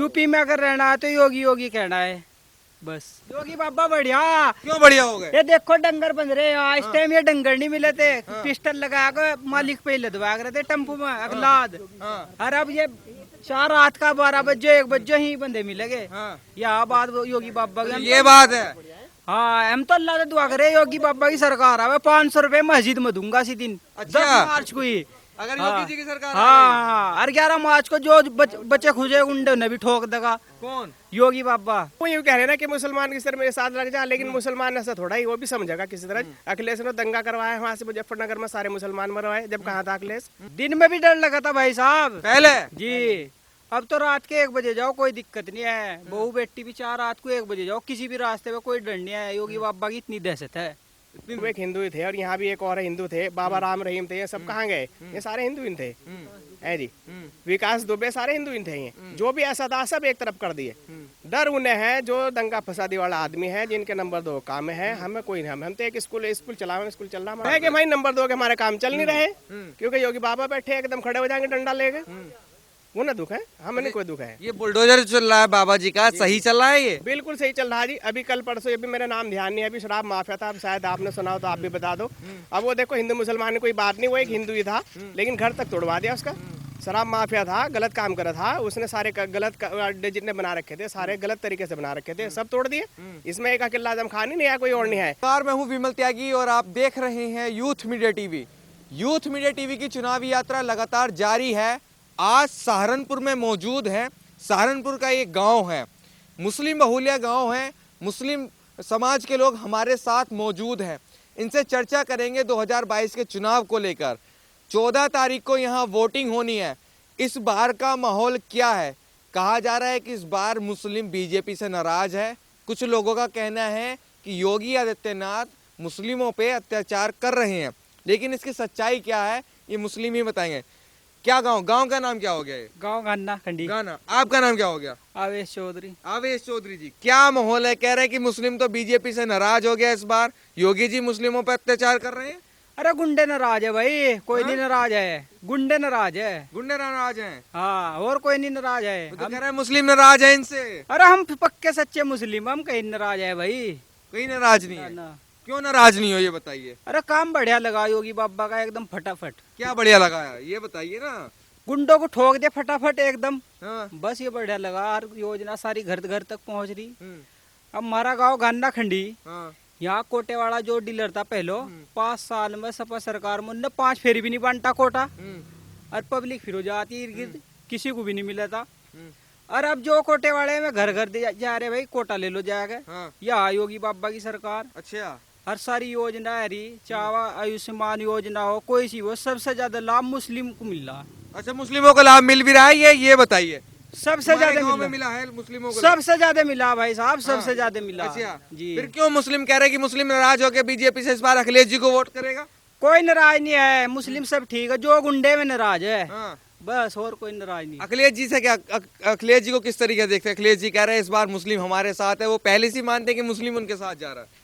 UP में अगर रहना है तो योगी योगी कहना है बस। योगी बाबा बढ़िया। क्यों बढ़िया हो गए? ये देखो डंगर बंध रहे हैं इस टाइम, ये डंगर नहीं मिले थे, पिस्टल लगा कर मालिक पे लदवा रहे थे टेम्पो में अगलाद। और अब ये 4 रात का 12 बजे 1 बजे ही बंदे मिलेंगे। यहाँ बात योगी बाबा की। ये बात है। हाँ, हम तो अल्लाह से दुआ करे योगी बाबा की सरकार आवे, 500 रुपए मस्जिद में दूंगा इसी दिन। अच्छा। 10 मार्च को ही। अगर योगी जी की सरकार हाँ, और 11 मार्च को जो बच्चे खुजे उन्हें उन्हें भी ठोक देगा। कौन? योगी बाबा। वो यूँ कह रहे ना कि मुसलमान की सर मेरे साथ लग जा, लेकिन मुसलमान ऐसा थोड़ा ही, वो भी समझेगा किसी तरह। अखिलेश ने दंगा करवाया वहाँ से मुजफ्फरनगर में, सारे मुसलमान मरवाए, जब कहा था अखिलेश। दिन में भी डर लगा था भाई साहब पहले जी। अब तो रात के 1 बजे जाओ, कोई दिक्कत नहीं है। बहू बेटी भी 4 रात को 1 बजे जाओ, किसी भी रास्ते में कोई डर नहीं है। योगी बाबा की इतनी दहशत है। वो एक हिंदू ही थे और यहाँ भी एक और हिंदू थे, बाबा राम रहीम थे, ये सब कहाँ गए? ये सारे हिंदू ही थे। है जी, विकास दुबे सारे हिंदू ही थे। ये जो भी ऐसा था सब एक तरफ कर दिए। डर उन्हें है जो दंगा फसादी वाला आदमी है, जिनके नंबर 2 काम है। हमें कोई नहीं, हम तो एक स्कूल चला रहा है कि भाई नंबर 2 के हमारे काम चल नहीं रहे, क्योंकि योगी बाबा बैठे एकदम खड़े हो जाएंगे डंडा लेके। वो ना दुख है, हमें नहीं कोई दुख है। ये बुलडोजर चल रहा है बाबा जी का, सही चल रहा है? ये बिल्कुल सही चल रहा है जी। अभी कल परसों, अभी मेरा नाम ध्यान नहीं है, अभी शराब माफिया था, शायद आपने सुना हो तो आप भी बता दो। अब वो देखो, हिंदू मुसलमान कोई बात नहीं, वो एक हिंदू ही था, लेकिन घर तक तोड़वा दिया उसका। शराब माफिया था, गलत काम करा था उसने, सारे गलत अड्डे जितने बना रखे थे सारे गलत तरीके से बना रखे थे, सब तोड़ दिए। इसमें एक अकेला आजम खान ही नहीं है, कोई और नहीं है। नमस्कार, मैं हूं विमल त्यागी और आप देख रहे हैं youth media TV. Youth media TV की चुनावी यात्रा लगातार जारी है। आज सहारनपुर में मौजूद है। सहारनपुर का एक गांव है, मुस्लिम बहुल्य गांव है। मुस्लिम समाज के लोग हमारे साथ मौजूद हैं। इनसे चर्चा करेंगे 2022 के चुनाव को लेकर। 14 तारीख को यहाँ वोटिंग होनी है। इस बार का माहौल क्या है? कहा जा रहा है कि इस बार मुस्लिम बीजेपी से नाराज है। कुछ लोगों का कहना है कि योगी आदित्यनाथ मुस्लिमों पे अत्याचार कर रहे हैं, लेकिन इसकी सच्चाई क्या है ये मुस्लिम ही बताएंगे। क्या गांव का नाम क्या हो गया? गाँव गाना खंडी। गाना। आपका नाम क्या हो गया? आवेश चौधरी। आवेश चौधरी जी, क्या माहौल है? कह रहे हैं कि मुस्लिम तो बीजेपी से नाराज हो गया इस बार, योगी जी मुस्लिमों पर अत्याचार कर रहे हैं। अरे गुंडे नाराज है भाई, कोई नहीं नाराज है, गुंडे नाराज है। गुंडे नाराज हैं? हाँ, और कोई नहीं नाराज है। वो तो कह रहे हैं मुस्लिम नाराज है इनसे। अरे हम पक्के सच्चे मुस्लिम, हम कहीं नाराज है भाई। कहीं नाराज नहीं है? ना। क्यों नाराज नहीं हो ये बताइए। अरे काम बढ़िया लगा योगी बाबा का, एकदम फटाफट। क्या बढ़िया लगाया ये बताइए ना। गुंडों को ठोक दे फटाफट एकदम। हाँ। बस ये बढ़िया लगा। हर योजना सारी घर घर तक पहुंच रही। हम्म। अब हमारा गांव गान्ना खंडी, हाँ। यहाँ कोटे वाला जो डीलर था पहलो, 5 साल में सपा सरकार में 5 फेरी भी नहीं बांटा कोटा। और पब्लिक फिर हो जाती इर्द गिर्द, किसी को भी नहीं मिला था। और अब जो कोटे वाले में घर घर जा रहे भाई, कोटा ले लो जाएगा। हाँ। यहाँ योगी बाबा की सरकार अच्छा। हर सारी योजना है रही, चाहे आयुष्मान योजना हो, कोई सी हो, सबसे ज्यादा लाभ मुस्लिम को मिल रहा है। अच्छा, मुस्लिमों को लाभ मिल भी रहा है ये बताइए। सबसे ज्यादा गांव में मिला है मुस्लिमों को? सबसे ज्यादा मिला भाई साहब, सबसे ज्यादा मिला। अच्छा जी। फिर क्यों मुस्लिम कह रहे हैं कि मुस्लिम नाराज होकर बीजेपी से इस बार अखिलेश जी को वोट करेगा? कोई नाराज नहीं है, मुस्लिम सब ठीक है, जो गुंडे में नाराज है। हाँ। बस, और कोई नाराज नहीं। अखिलेश जी से क्या, अखिलेश जी को किस तरीके से देखते हैं? अखिलेश जी कह रहे हैं इस बार मुस्लिम हमारे साथ है, वो पहले से मानते हैं कि मुस्लिम उनके साथ जा रहा है।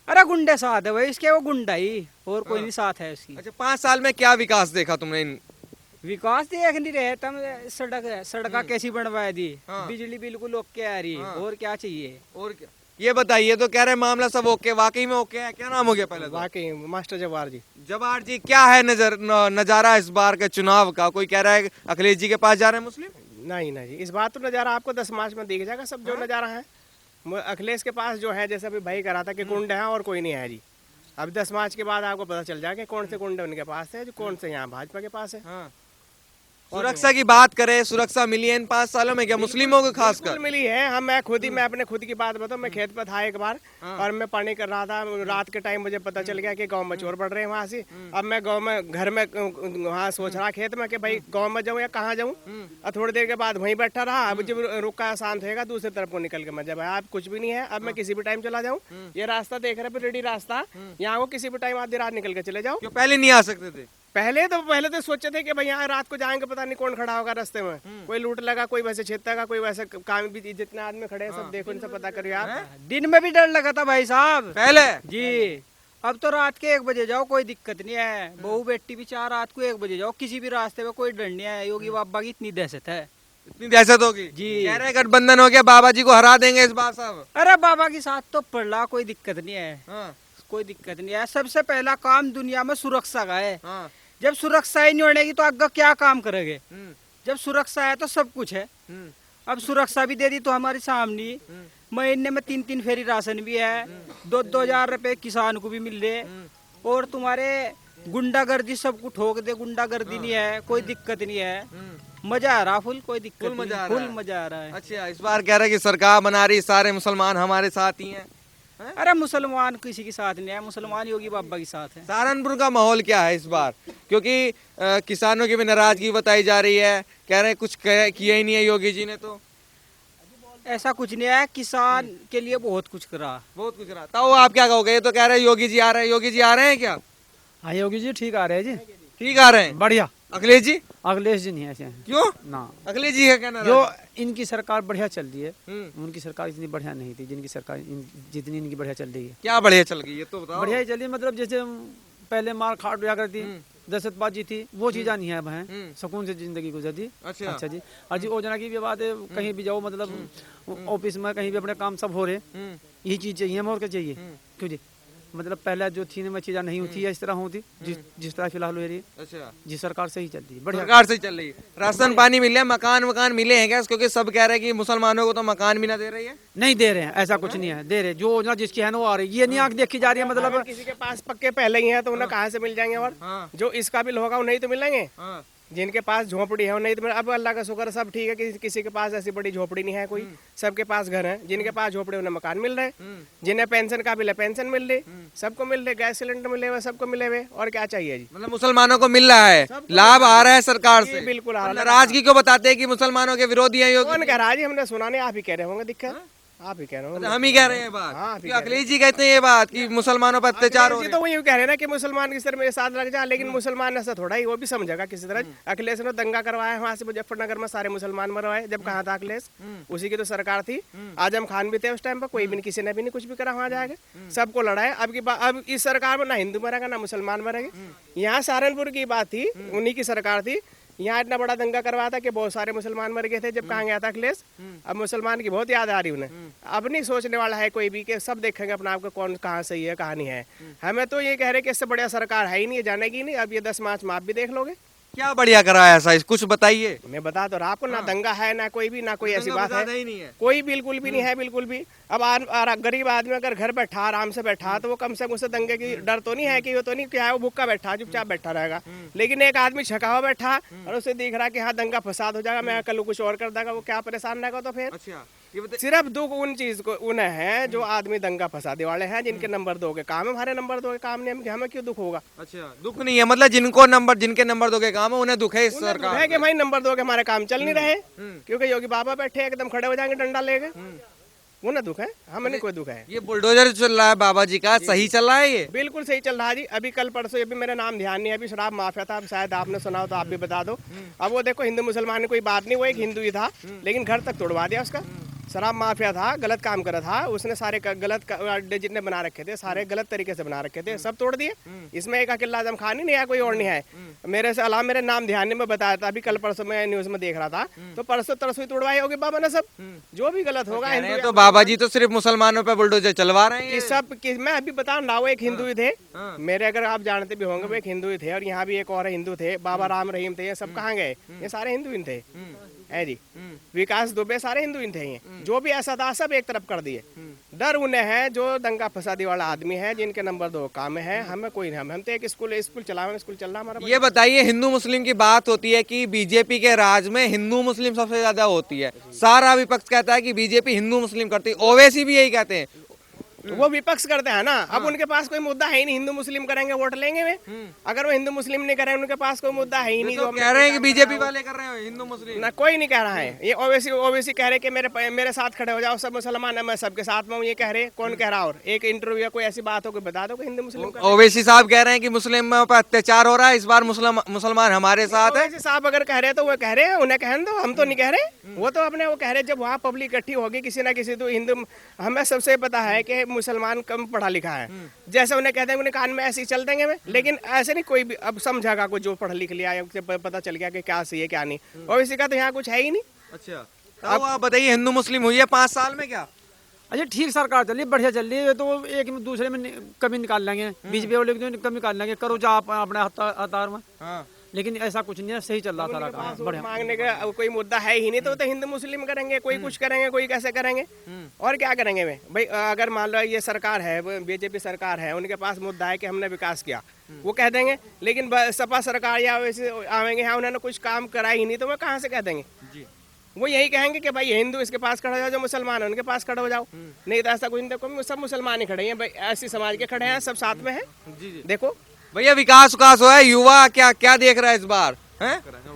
अरे गुंडे साथ है भाई इसके, वो गुंडा ही, और कोई नहीं साथ है उसकी। अच्छा, 5 साल में क्या विकास देखा तुमने? विकास देख नहीं रहे तुम, सड़का कैसी बनवा दी, हाँ। बिजली बिल्कुल ओके आ रही, हाँ। और क्या चाहिए? और क्या ये बताइए। तो कह रहे हैं मामला सब ओके, वाकई में ओके है? क्या नाम हो गया पहले तो? वाकई मास्टर जवाहर जी। जवाहर जी, क्या है नजारा इस बार के चुनाव का? कोई कह रहा है अखिलेश जी के पास जा रहे हैं मुस्लिम। नहीं नहीं जी, इस बात तो नज़ारा आपको 10 मार्च में दिख जाएगा सब जो नज़ारा है। अखिलेश के पास जो है, जैसे अभी भाई कहा था कि कुंड है और कोई नहीं है जी। अब 10 मार्च के बाद आपको पता चल जाएगा कौन से कुंड उनके पास है, जो कौन से यहाँ भाजपा के पास है। हाँ। सुरक्षा की बात करें, सुरक्षा मिली है इन 5 सालों में क्या मुस्लिमों को खास कर? मिली है। मैं अपने खुद की बात बताऊं, मैं खेत पर था एक बार और मैं पानी कर रहा था रात के टाइम, मुझे पता चल गया कि गांव में चोर पड़ रहे हैं वहाँ से। अब मैं गांव में घर में वहाँ सोच रहा खेत में कि भाई गांव में जाऊं या कहाँ जाऊं। और थोड़ी देर के बाद वहीं बैठा रहा। अब जब रुका शांत होगा दूसरी तरफ को निकल के मैं, जब आप कुछ भी नहीं है, अब मैं किसी भी टाइम चला जाऊँ। ये रास्ता देख रहे रेडी रास्ता, यहाँ को किसी भी टाइम आधी रात निकल के चले जाओ। क्यों पहले नहीं आ सकते थे? पहले तो सोचे थे कि भाई यहाँ रात को जाएंगे, पता नहीं कौन खड़ा होगा रास्ते में, कोई लूट लगा, कोई वैसे छेदेगा, कोई वैसे काम भी। जितने आदमी खड़े हैं सब देखो, इनसे पता करो यार। दिन में भी डर लगा था भाई साहब पहले जी। अब तो रात के 1 बजे जाओ, कोई दिक्कत नहीं है। बहू बेटी भी 4 रात को 1 बजे जाओ, किसी भी रास्ते में कोई डर नहीं है। योगी बाबा की इतनी दहशत है। इतनी दहशत होगी जी। कह रहे हैं गठबंधन हो गया, बाबा जी को हरा देंगे इस बार सब। अरे बाबा के साथ तो पड़ला, कोई दिक्कत नहीं है, हाँ कोई दिक्कत नहीं है। सबसे पहला काम दुनिया में सुरक्षा का है। हाँ। जब सुरक्षा ही नहीं होगी तो आगे क्या काम करेंगे? हम्म, जब सुरक्षा है तो सब कुछ है। हम्म, अब सुरक्षा भी दे दी तो हमारे सामने महीने में 3-3 फेरी राशन भी है, 2-2 हजार रुपए किसान को भी मिल रहे, और तुम्हारे गुंडागर्दी सबको ठोक दे, गुंडागर्दी नहीं है, कोई दिक्कत नहीं है, मजा आ रहा फुल, कोई दिक्कत फुल नहीं, मजा आ फुल रहा है। मजा आ रहा है। अच्छा इस बार कह रहे हैं कि सरकार बना रही, सारे मुसलमान हमारे साथ ही हैं। अरे मुसलमान किसी के साथ नहीं है, मुसलमान योगी बाबा के साथ है। सहारनपुर का माहौल क्या है इस बार, क्योंकि किसानों की भी नाराजगी बताई जा रही है, कह रहे हैं कुछ किया ही नहीं है योगी जी ने, तो ऐसा कुछ नहीं है, किसान के लिए बहुत कुछ करा। बहुत कुछ रहा था। वो आप क्या कहोगे, ये तो कह रहे हैं योगी जी आ रहे हैं, योगी जी आ रहे हैं क्या? हाँ योगी जी ठीक आ रहे हैं जी, ठीक आ रहे हैं। बढ़िया। अखिलेश जी अखिलेश जी नहीं ऐसे हैं क्यों? ना, अखिलेश जी है कहना जो इनकी सरकार बढ़िया चल रही है, हम्म, उनकी सरकार इतनी बढ़िया नहीं थी जिनकी सरकार जितनी इनकी बढ़िया चल रही है। क्या बढ़िया चल गई ये तो बताओ। बढ़िया ही चल रही है, मतलब जैसे पहले मार खाट हुआ करती, दहशतबाजी थी, वो चीज़ा नहीं है अब हैं, सुकून से जिंदगी गुजरती। अच्छा। अच्छा जी। और जी ओजना की भी बात है, कहीं भी जाओ मतलब ऑफिस में कहीं भी अपने काम सब हो रहे, यही चीज़ चाहिए हमें, और क्या चाहिए? क्यों जी, मतलब पहले जो थी ना चीज़ा नहीं होती है इस तरह होती, जिस तरह फिलहाल हो रही है, अच्छा जिस सरकार से ही चल रही है बढ़िया। सरकार से चल रही है। राशन पानी मिले, मकान मिले हैं क्या? क्योंकि सब कह रहे हैं कि मुसलमानों को तो मकान भी ना दे रही है। नहीं दे रहे हैं, ऐसा कुछ नहीं है, दे रहे जो योजना जिसकी है ना वो आ रही है, ये नहीं आंख देखी जा रही है, मतलब किसी के पास पक्के पहले ही हैं तो उन्हें कहाँ से मिल जाएंगे? और हाँ जो इस काबिल होगा उन्हें तो मिलेंगे, हाँ जिनके पास झोपड़ी है उन्हें तो अब अल्लाह का शुक्र है, सब ठीक है, किसी के पास ऐसी बड़ी झोपड़ी नहीं है कोई, सबके पास घर है। जिनके पास झोपड़ी उन्हें मकान मिल रहे, जिन्हें पेंशन का बिल है पेंशन मिल रही, सबको मिल रहे, गैस सिलेंडर मिले हुए, सबको मिले हुए, और क्या चाहिए जी? मतलब मुसलमानों को मिल रहा है, लाभ आ रहा है सरकार से। बिल्कुल आ रहा है। नाराजगी क्यों बताते हैं कि मुसलमानों के विरोधी हैं योगी? कौन कह रहा है जी? हमने सुना नहीं, आप ही कह रहे होंगे दिक्कत, आप ही कह रहे होंगे। हम ही कह रहे हैं बात। हाँ, आप ही कि अखिलेश जी कहते हैं ये बात कि मुसलमानों पर अत्याचार हो अखिलेश जी रहे तो वही कह रहे हैं ना कि मुसलमान किस तरह मेरे साथ लग जाए, लेकिन मुसलमान ऐसा थोड़ा ही, वो भी समझेगा किसी तरह। अखिलेश ने दंगा करवाया वहाँ से मुजफ्फरनगर में, सारे मुसलमान मरवाए। जब कहा था अखिलेश, उसी की तो सरकार थी, आजम खान भी थे उस टाइम पर, कोई भी किसी ने भी नहीं कुछ भी करा वहाँ जाके, सबको लड़ाए। अब इस सरकार में ना हिंदू मरेगा ना मुसलमान मरेंगे। यहाँ सहारनपुर की बात थी, उन्हीं की सरकार थी, यहाँ इतना बड़ा दंगा करवाया था कि बहुत सारे मुसलमान मर गए थे जब कहा गया था अखिलेश। अब मुसलमान की बहुत याद आ रही उन्हें। अब नहीं सोचने वाला है कोई भी कि सब देखेंगे अपना आप को कौन कहाँ सही है कहाँ नहीं है। हमें तो ये कह रहे कि इससे बढ़िया सरकार है ही नहीं, जानेगी नहीं। अब ये 10 मार्च में आप भी देख लोगे, क्या बढ़िया कराया ऐसा, कुछ बताइए। मैं बता तो रहा आपको, ना दंगा है ना कोई भी, ना कोई ऐसी बात है, ही नहीं है। कोई बिल्कुल भी नहीं है, बिल्कुल भी। अब गरीब आदमी अगर घर बैठा आराम से बैठा तो वो कम से कम उससे दंगे की डर तो नहीं है कि वो तो नहीं क्या है, वो भूखा बैठा चुपचाप बैठा रहेगा। लेकिन एक आदमी छका हुआ बैठा और उसे दिख रहा कि हाँ दंगा फसाद हो जाएगा, मैं कल कुछ और कर देगा, वो क्या परेशान रहेगा? तो फिर अच्छा ये बताइए। सिर्फ दुख उन चीज को उन्हें है जो आदमी दंगा फसादे वाले हैं, जिनके नंबर 2 के काम है। हमारे नंबर 2 के काम नहीं, हमें क्यों दुख होगा? अच्छा दुख नहीं है, मतलब जिनके नंबर 2 के काम है उन्हें दुख है इस सरकार है कि भाई नंबर 2 के हमारे काम चल नहीं रहे, क्योंकि योगी बाबा बैठे एकदम खड़े हो जाएंगे डंडा लेके, वो ना दुख है, हमें नहीं कोई दुख है। ये बुलडोजर चल रहा है बाबा जी का, सही चल रहा है ये? बिल्कुल सही चल रहा है जी। अभी कल परसों, अभी मेरा नाम ध्यान नहीं है, अभी शराब माफिया था, शायद आपने सुना हो तो आप भी बता दो। अब वो देखो हिंदू मुसलमान की कोई बात नहीं, वो एक हिंदू ही था, लेकिन घर तक तोड़वा दिया उसका। शराब माफिया था, गलत काम करा था उसने, सारे गलत अड्डे जितने बना रखे थे सारे गलत तरीके से बना रखे थे, सब तोड़ दिए। इसमें एक अकेला आजम खान ही नहीं है, कोई और नहीं है। मेरे से अलावा मेरे नाम ध्यान में बताया था, अभी कल परसों मैं न्यूज में देख रहा था, तो परसों तरसों ही तोड़वाई होगी बाबा ने सब, जो भी गलत होगा। तो बाबा जी तो सिर्फ मुसलमानों पे बुलडोजर चलवा रहे हैं कि सब मैं अभी बता रहा, वो एक हिंदू ही थे मेरे, अगर आप जानते भी होंगे, वो एक हिंदू ही थे। और यहाँ भी एक और हिंदू थे, बाबा राम रहीम थे, ये सब कहाँ गए? ये सारे हिंदू ही थे है जी। विकास दुबे सारे हिंदू ही थे। ये जो भी ऐसा था सब एक तरफ कर दिए। डर उन्हें है जो दंगा फसादी वाला आदमी है, जिनके नंबर 2 काम है। हमें कोई नहीं, हम तो एक स्कूल चला, स्कूल चल रहा हमारा। ये बताइए, हिंदू मुस्लिम की बात होती है कि बीजेपी के राज में हिंदू मुस्लिम सबसे ज्यादा होती है, सारा विपक्ष कहता है कि बीजेपी हिंदू मुस्लिम करती है, ओवैसी भी यही कहते हैं। वो विपक्ष करते हैं ना। अब उनके पास कोई मुद्दा है ही नहीं, हिंदू मुस्लिम करेंगे वोट लेंगे वे। अगर वो हिंदू मुस्लिम नहीं करेंगे, उनके पास कोई मुद्दा है ही नहीं। तो कह रहे हैं कि बीजेपी वाले कर रहे हो हिंदू मुस्लिम, ना कोई नहीं कह रहा है। ये ओवैसी कह रहे कि मेरे साथ खड़े हो जाओ, सब मुसलमान है, मैं सबके साथ में हूँ, ये कह रहे। कौन कह रहा? और एक इंटरव्यू या कोई ऐसी बात हो, कोई बता दो कि हिंदू मुस्लिम। ओवैसी साहब कह रहे हैं कि मुस्लिमों पर अत्याचार हो रहा है, इस बार मुसलमान हमारे साथ है। ओवैसी साहब अगर कह रहे तो वो कह रहे हैं, उन्हें कहने दो, हम तो नहीं कह रहे। वो तो अपने वो कह रहे, जब वहाँ पब्लिक इकट्ठी होगी किसी ना किसी, तो हिंदू, हमें सबसे पता है कि मुसलमान कम पढ़ा लिखा है, जैसे उन्हें कहते हैं उन्हें कान में ऐसे ही चल देंगे में। लेकिन ऐसे नहीं, कोई भी अब समझेगा, कोई जो पढ़ लिख लिया, पता चल गया कि क्या सही है क्या नहीं। और इसी का तो यहाँ कुछ है ही नहीं। अच्छा, तो आप बताइए हिंदू मुस्लिम हुई है 5 साल में क्या? अच्छा ठीक सरकार चल रही है, बढ़िया चल रही है, तो एक दूसरे में कमी निकाल लेंगे, बीजेपी वाले की कमी निकाल लेंगे, करो जा अपने हतार में। हाँ, लेकिन ऐसा कुछ नहीं है, सही चल रहा सारा काम बढ़िया। मांगने का कोई मुद्दा है ही नहीं, तो हिंदू मुस्लिम करेंगे, कोई कुछ करेंगे, कोई कैसे करेंगे, और क्या करेंगे वे भाई। अगर मान लो ये सरकार है, बीजेपी सरकार है, उनके पास मुद्दा है कि हमने विकास किया, वो कह देंगे। लेकिन सपा सरकार या वैसे आवेंगे, हाँ उन्होंने कुछ काम करा ही नहीं, तो वो कहाँ से कह देंगे जी। वो यही कहेंगे कि भाई हिंदू इसके पास खड़ा हो जाओ, जो मुसलमान है उनके पास खड़े हो जाओ। नहीं तो ऐसा कुछ नहीं, देखो सब मुसलमान ही खड़े हैं भाई, ऐसी समाज के खड़े हैं, सब साथ में हैं। जी जी। देखो भैया विकास विकास हुआ है, युवा क्या क्या देख रहा है इस बार हैं?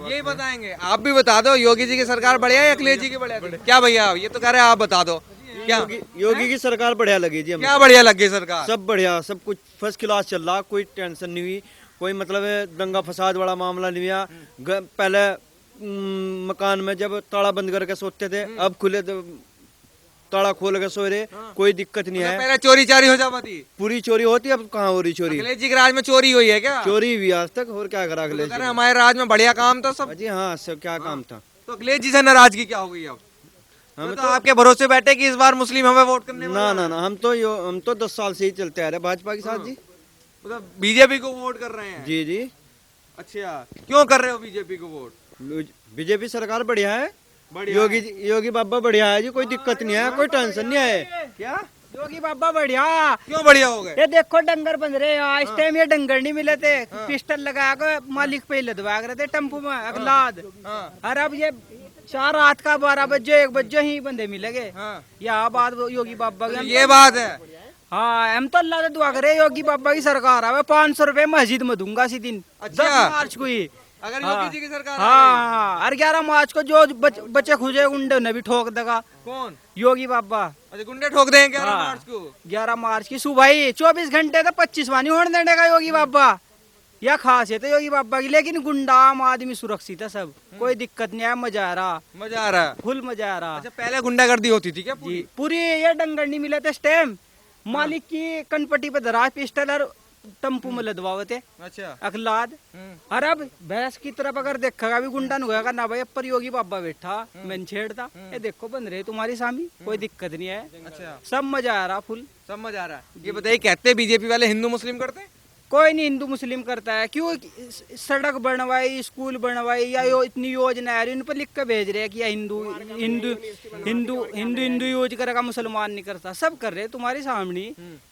यही बताएंगे, आप भी बता दो, योगी जी की सरकार बढ़िया या अखिलेश जी की बढ़िया? क्या भैया ये तो कह रहे हैं, आप बता दो क्या योगी की सरकार बढ़िया लगी जी हमें। क्या बढ़िया लगी सरकार? सब बढ़िया, सब कुछ फर्स्ट क्लास चल रहा, कोई टेंशन नहीं हुई, कोई मतलब है दंगा फसाद वाला मामला नहीं हुआ। पहले मकान में जब ताला बंद करके सोते थे, अब खुले ताला खोल के सो रहे, कोई दिक्कत नहीं है। पहले चोरी चारी हो जाती थी, पूरी चोरी होती, अब कहाँ हो रही चोरी? अखिलेश जी के राज में चोरी हुई है क्या? चोरी हुई आज तक, और क्या करा अखिलेश कह रहे जी? हैं, हमारे राज में बढ़िया काम था सब। जी हाँ, सब क्या काम था। तो अखिलेश जी से नाराजगी क्या हो गई अब? हम तो आपके भरोसे बैठे कि इस बार मुस्लिम हमें वोट करने ना ना ना, हम तो 10 साल से ही चलते आ रहे भाजपा के साथ जी। मतलब बीजेपी को वोट कर रहे हैं? जी जी, अच्छा, क्यों कर रहे हो बीजेपी को वोट? बीजेपी सरकार बढ़िया है, बढ़िया योगी बाबा बढ़िया है जी, कोई दिक्कत नहीं है, कोई टेंशन नहीं है। क्या? योगी बाबा बढ़िया। क्यों बढ़िया हो गए? ये देखो डंगर बंध रहे हैं, इस टाइम ये डंगर नहीं मिले थे, पिस्टल लगा के मालिक पे लदवा रहे थे टेम्पो में अगलाद। और अब ये 4 रात का 12 बजे 1 बजे ही बंदे मिलेंगे। हाँ। यहाँ बात योगी बाबा तो की। ये बात है। हाँ, हम तो अल्लाह से दुआ करे योगी बाबा की सरकार आवे, 500 रुपए मस्जिद में दूंगा इसी दिन। अच्छा। 10 मार्च को ही। अगर हाँ। योगी जी की सरकार आ हाँ, और 11 मार्च को जो बच्चे खुजे उंडे ने भी ठोक देगा गई। कौन? योगी बाबा। अच्छा, गुंडे ठोक देंगे 11 हाँ। मार्च को? 11 मार्च की सुबह ही 24 घंटे तो 25 वानी होने देने का योगी बाबा। यह खास है तो योगी बाबा की, लेकिन गुंडा आम आदमी सुरक्षित है सब, कोई दिक्कत नहीं है, मजा आ रहा, मजा आ रहा है। फुल मजा आ रहा। अच्छा, पहले गुंडागर्दी होती थी क्या पूरी? जी, पूरी ये डंगर नहीं मिले थे स्टेम, मालिक की कनपट्टी पे धरा पिस्टल और टम्पू में लदवावे थे अच्छा। अखलाद। और अब भैंस की तरफ अगर देखेगा भी गुंडा नहीं होगा ना भाई, पर योगी बाबा बैठा मैंने छेड़ता, ये देखो बन रहे तुम्हारी सामी, कोई दिक्कत नहीं है, अच्छा, सब मजा आ रहा फुल। समझ आ रहा है। ये बताइए, कहते बीजेपी वाले हिंदू मुस्लिम करते हैं? कोई नहीं हिंदू मुस्लिम करता है, क्यों? सड़क बनवाई, स्कूल बनवाई, या इतनी योजना आ रही, उन पर लिख के भेज रहे हैं कि या हिंदू हिंदू हिंदू हिंदू हिंदू यूज करेगा, मुसलमान नहीं करता। सब कर रहे हैं तुम्हारे सामने।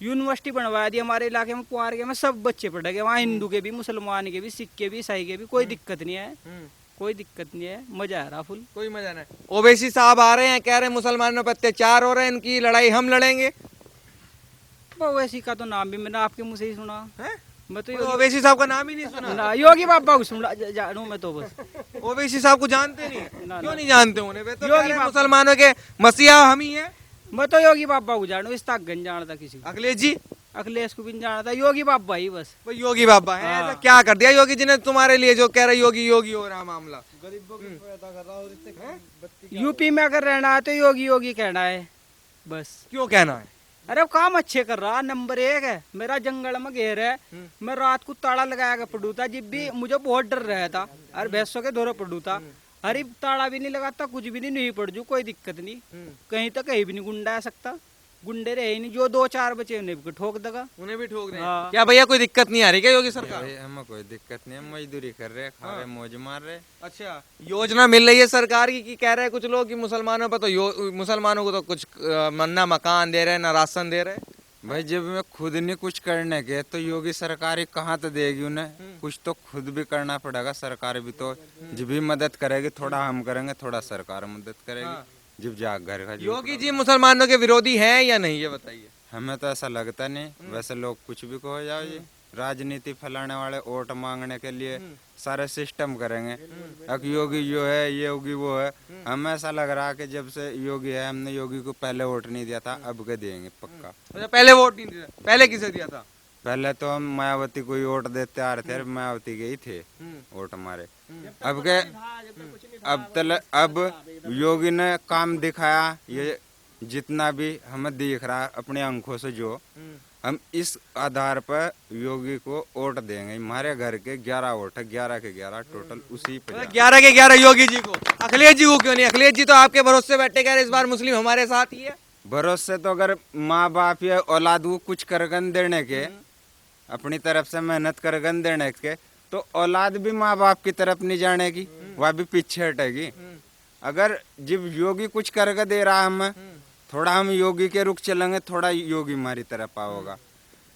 यूनिवर्सिटी बनवा दी हमारे इलाके में, कुआर के में सब बच्चे पढ़ेंगे वहाँ, हिंदू के भी, मुसलमान के भी, सिख के भी, ईसाई के भी, कोई दिक्कत नहीं है, कोई दिक्कत नहीं है, मजा आ रहा फुल। कोई मजा नहीं। ओवैसी साहब आ रहे हैं, कह रहे हैं मुसलमानों पर अत्याचार हो रहे हैं, इनकी लड़ाई हम लड़ेंगे। ओवैसी का तो नाम भी मैंने आपके मुंह से ही सुना हैं? मैं तो ओवैसी साहब का नाम ही नहीं सुना। ना, योगी बाबा को सुना जानू मैं तो बस। ओवैसी साहब को जानते नहीं? ना, क्यों ना। नहीं जानते उन्हें? वे तो योगी कह रहे हैं बाबा। मुसलमानों के मसीहा हम ही हैं। मैं तो योगी बाबा को जानू, इस तक गंज जानता किसी को। अखिलेश जी? अखिलेश को भी नहीं जानता, योगी बाबा ही बस। वो योगी बाबा है। हाँ। ऐसा क्या कर दिया योगी जी ने तुम्हारे लिए, जो कह रहे योगी योगी हो रहा मामला? यूपी में अगर रहना है तो योगी योगी कहना है बस। क्यों कहना है? अरे काम अच्छे कर रहा, नंबर 1 है। मेरा जंगल में घेर है, मैं रात को ताला लगाया कर पड़ू था, जब भी मुझे बहुत डर रहा था, और भैंसों के दौरे पड़ू था। अरे ताला भी नहीं लगाता, कुछ भी नहीं पड़ जू, कोई दिक्कत नहीं, कहीं तो कहीं भी नहीं गुंडा आ सकता, गुंडे रहे ही नहीं, जो 2-4 बचे उन्हें भी ठोक देगा। उन्हें भी ठोक दें। हाँ। क्या भैया कोई दिक्कत नहीं आ रही क्या योगी सरकार? भाई हमें कोई दिक्कत नहीं है, मजदूरी कर रहे, खा रहे, मौज मार रहे। अच्छा, योजना मिल रही है सरकार की कि कह रहे हैं कुछ लोग कि मुसलमानों पर तो मुसलमानों को तो कुछ ना मकान दे रहे, ना राशन दे रहे। भाई जब मैं खुद नहीं कुछ करने के तो योगी सरकार ही कहाँ तो देगी उन्हें, कुछ तो खुद भी करना पड़ेगा। सरकार भी तो जब भी मदद करेगी, थोड़ा हम करेंगे, थोड़ा सरकार मदद करेगी, जब जा घर का। योगी जी मुसलमानों के विरोधी हैं या नहीं, ये बताइए। हमें तो ऐसा लगता नहीं, वैसे लोग कुछ भी कहो जाओ जी, राजनीति फैलाने वाले वोट मांगने के लिए सारे सिस्टम करेंगे। अब योगी जो है, ये योगी वो है। हमें ऐसा लग रहा है कि जब से योगी है, हमने योगी को पहले वोट नहीं दिया था, अब के देंगे पक्का। अच्छा, पहले वोट नहीं दिया, पहले किसे दिया था? पहले तो हम मायावती को ही वोट देते आ रहे थे, मायावती के ही थे वोट हमारे। अब के अब योगी ने काम दिखाया, ये जितना भी हमें दिख रहा है अपने आंखों से, जो हम इस आधार पर योगी को वोट देंगे। हमारे घर के 11 वोट है, 11 के 11 टोटल उसी पे जाएंगे। 11 के 11 योगी जी को। अखिलेश जी को क्यों नहीं? अखिलेश जी तो आपके भरोसे बैठे कह रहे इस बार मुस्लिम हमारे साथ ही है। भरोसे तो अगर माँ बाप या औलाद को कुछ करगन देने के, अपनी तरफ से मेहनत करगन देने के, तो औलाद भी माँ बाप की तरफ नहीं जानेगी, वह भी पीछे हटेगी। अगर जब योगी कुछ करके दे रहा हमें, थोड़ा हम योगी के रुख चलेंगे, थोड़ा योगी हमारी तरफ आओगा।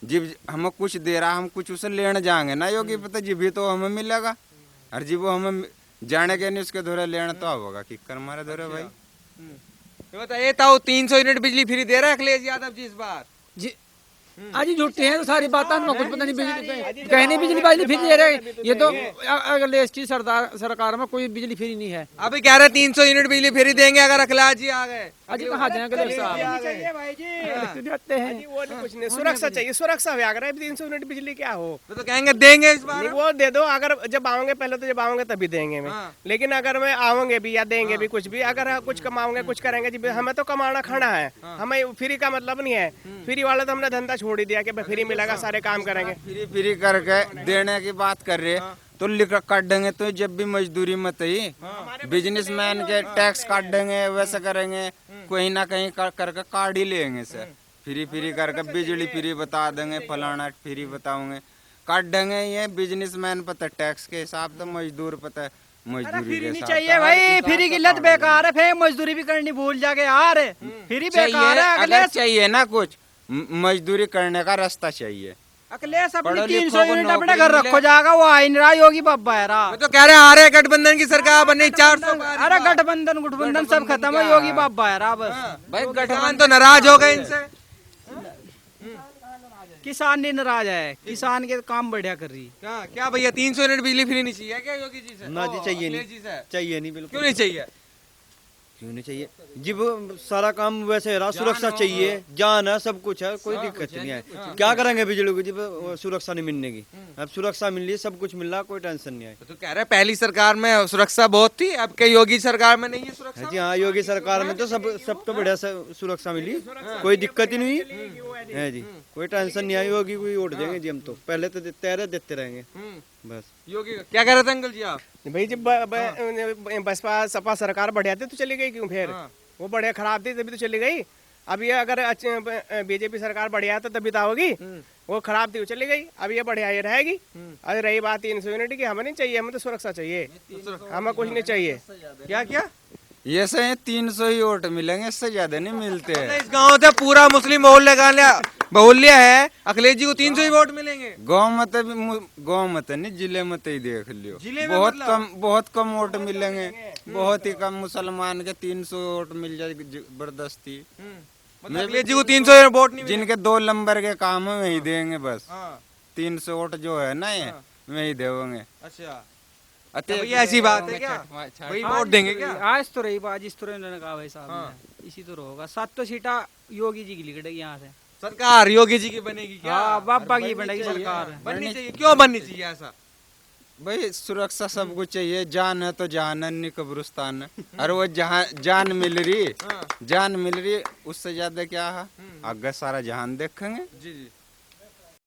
जब हमें कुछ दे रहा हम कुछ उसे लेने जाएंगे ना योगी पता जब भी तो हमें मिलेगा। और जब वो हमें जाने के नहीं उसके धोरे लेने तो होगा कि कर हमारे धोरे भाई। ये बताइए ताऊ 300 यूनिट बिजली फ्री दे रहा है अखिलेश यादव जी इस बार? जी आज ही झूठे हैं तो सारी बात में कुछ पता नहीं। बिजली कहने बिजली बिजली फ्री दे रहे हैं, ये तो अगले की सरकार में कोई बिजली फ्री नहीं है। अभी कह रहे 300 यूनिट बिजली फ्री देंगे अगर अखिलेश जी आ गए। आज कहाँ जाएंगे चाहिए भाई जी, जाते हैं। वो नहीं कुछ नहीं, सुरक्षा चाहिए, सुरक्षा भी अगर 300 यूनिट बिजली क्या हो, तो कहेंगे देंगे इस बार। नहीं, वो दे दो। अगर जब आओगे पहले तो जब आओगे तभी देंगे मैं। लेकिन अगर मैं आओगे भी या देंगे भी कुछ भी, अगर कुछ कमाओगे कुछ करेंगे जी, हमें तो कमाना खाना है, हमें फ्री का मतलब नहीं है। फ्री वाला तो हमने धंधा छोड़ ही दिया कि फ्री मिलेगा सारे काम करेंगे। फ्री फ्री करके देने की बात कर रहे हैं तो लिख काट देंगे तो जब भी मजदूरी मत ही बिजनेसमैन के टैक्स काट देंगे, वैसे करेंगे कोई ना कहीं करके काट ही लेंगे सर। फ्री फ्री करके बिजली फ्री बता देंगे, फलाना फ्री बताओगे, काट देंगे। ये बिजनेसमैन पता टैक्स के हिसाब से, मजदूर पता मजदूरी फ्री के नहीं हिसाब चाहिए भाई, फ्री की लत बेकार है, फिर मजदूरी भी करनी भूल जाके यार, फ्री बेकार है। अगर अखिलेश चाहिए ना कुछ मजदूरी करने का रास्ता चाहिए। अखिलेश अपनी पढ़ो 300 लिखो को यूनिट अपने नौकरी घर मिले। रखो जाएगा, वो आ ही नहीं रहा योगी बाबा है रहा। वो तो कह रहे आ रहे गठबंधन की सरकार बननी 400 पार। अरे गठबंधन सब खत्म है, योगी बाबा है रहा बस। भाई गठबंधन तो नाराज हो गए इनसे। किसान नहीं नाराज है, किसान के काम बढ़िया कर रही। क्या भैया 300 यूनिट बिजली फ्री नहीं चाहिए क्या योगी जी से? ना जी चाहिए अखिलेश जी से? नहीं, चाहिए नहीं, बिल्कुल क्यों नहीं चाहिए? क्यों नहीं चाहिए? जब सारा काम वैसे रहा, सुरक्षा चाहिए, जान है, सब कुछ है, कोई दिक्कत नहीं है। क्या करेंगे बिजली को जब सुरक्षा नहीं मिलने की? अब सुरक्षा मिल रही है, सब कुछ मिल रहा, कोई टेंशन नहीं है। तो कह रहे पहली सरकार में सुरक्षा बहुत थी, अब के योगी सरकार में नहीं है सुरक्षा? जी हाँ, योगी सरकार में तो सब तो बढ़िया सुरक्षा मिली, कोई दिक्कत ही नहीं है जी, कोई टेंशन नहीं आई। योगी को वोट देंगे जी हम तो, पहले तो देते रहेंगे बस। योगी का क्या कह रहे थे अंकल जी आप? भाई जब बसपा सपा सरकार बढ़िया थी तो चली गई क्यों फिर? वो बढ़िया खराब थी तभी तो चली गई। अब ये अगर बीजेपी सरकार बढ़िया है तो तभी तो होगी, वो खराब थी वो चली गई, अब ये बढ़िया ये रहेगी। अरे रही बात 300 यूनिट की, हमें नहीं चाहिए, हमें तो सुरक्षा चाहिए, हमें कुछ नहीं चाहिए। क्या क्या ये से 300 ही वोट मिलेंगे, इससे ज्यादा नहीं मिलते हैं। इस गांव से पूरा मुस्लिम बहुल्य है, अखिलेश जी को 300 ही वोट मिलेंगे? गाँव मत नहीं, जिले मत ही देख लियो, जिले में बहुत कम वोट मिलेंगे, बहुत ही कम। मुसलमान के 300 वोट मिल जाएगी जबरदस्ती। मतलब अखिलेश जी को 300 वोट नहीं जिनके 2 नंबर के काम है वही देंगे बस। 300 वोट जो है ना ये वही देंगे। अच्छा अतः भैया ऐसी बात है क्या? वही वोट देंगे क्या? आज तो रही बात, जिस तरह इन्होंने कहा भाई साहब ने, इसी तो होगा। 7 तो सीटा योगी जी की लिखड़ेगी यहाँ से। सरकार योगी जी की बनेगी क्या? हाँ, बाबा की बनेगी सरकार। बननी चाहिए, क्यों बननी चाहिए ऐसा? भाई सुरक्षा सब कुछ चाहिए, जान है तो जान है, नहीं कब्रिस्तान है। और वो जहाँ जान मिल रही उससे ज्यादा क्या है? आगे सारा जहान देखेंगे जी जी